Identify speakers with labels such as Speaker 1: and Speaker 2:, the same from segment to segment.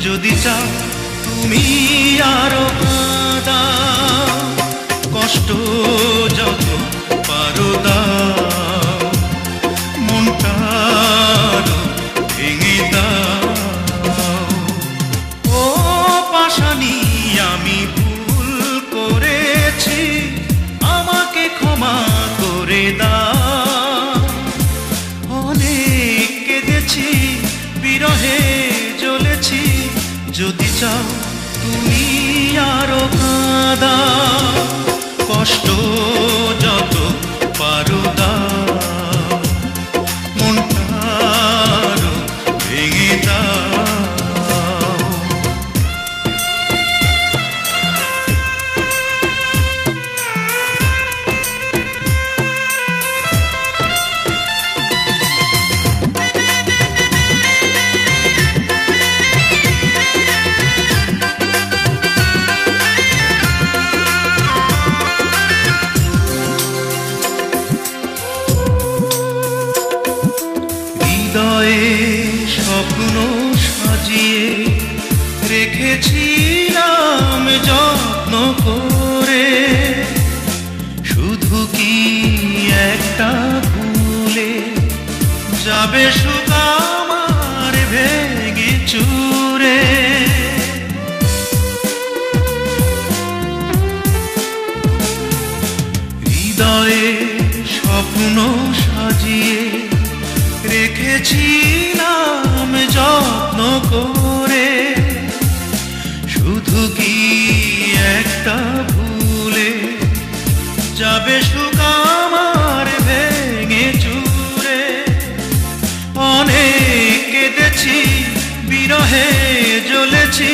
Speaker 1: যদি চাও তুমি আরো কাঁদাও, কষ্ট যত পারো দাও, মনটা আরো ভেঙে দাও। ও পাশানি আমি ভুল করেছি, আমাকে ক্ষমা করে দাও। অনেক কেঁদেছি, বিরহে জ্বলেছি, যদি চাও তুমি আরো কাঁদাও, কষ্ট যত পারো দাও, মনটা আরো ভেঙে দাও। হৃদয়ে স্বপ্ন সাজিয়ে রেখেছিলাম যত্ন করে, শুধু কি একটা ভুলে যাবে সুখ আমার ভেঙে চুরে। হৃদয়ে স্বপ্ন সাজিয়ে রেখেছিলাম যত্ন করে, শুধু কি একটা ভুলে যাবে সুখ আমার ভেঙে চুরে। অনেক কেঁদেছি, বিরহে জ্বলেছি,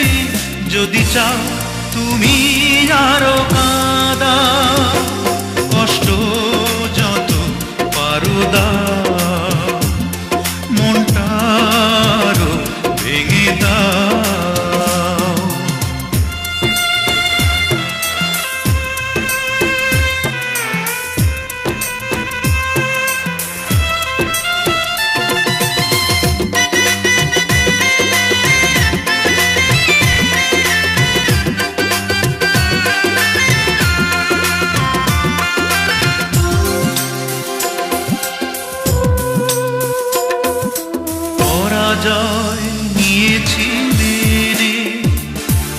Speaker 1: যদি চাও তুমি আরো কাঁদাও, কষ্ট যত পারো দাও, মনটা আরো ভেঙে দাও। পরাজয় নিয়েছি মেনে,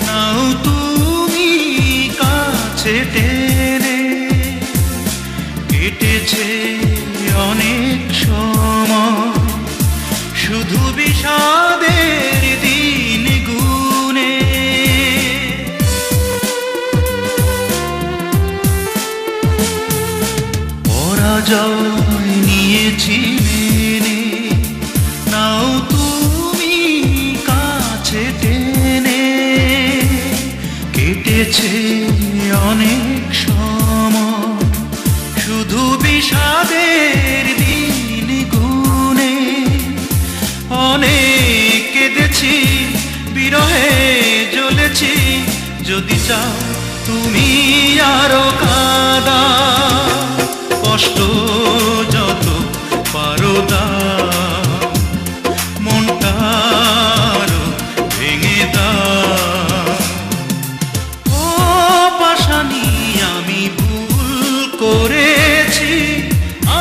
Speaker 1: নাও তুমি কাছে টেনে, কেটেছে অনেক সময় শুধু বিষাদের দিন গুনে। পরাজয় নিয়েছি মেনে, নাও তুমি কাছে টেনে, কেটেছে অনেক সময় শুধু বিষাদের দিন গুনে। অনেক কেঁদেছি, বিরহে জ্বলেছি, যদি চাও তুমি আরো কাঁদাও, কষ্ট যত পারো দাও, মনটা আরো ভেঙে দাও। ও পাশানি আমি ভুল করেছি,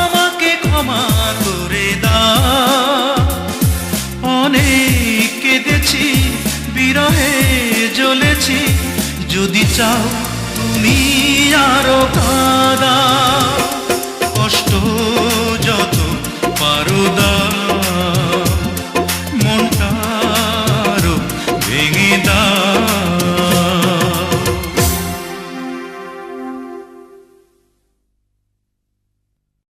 Speaker 1: আমাকে ক্ষমা করে দাও। অনেক কেঁদেছি, বিরহে জ্বলেছি, যদি চাও তুমি আরো কাঁদাও, কষ্ট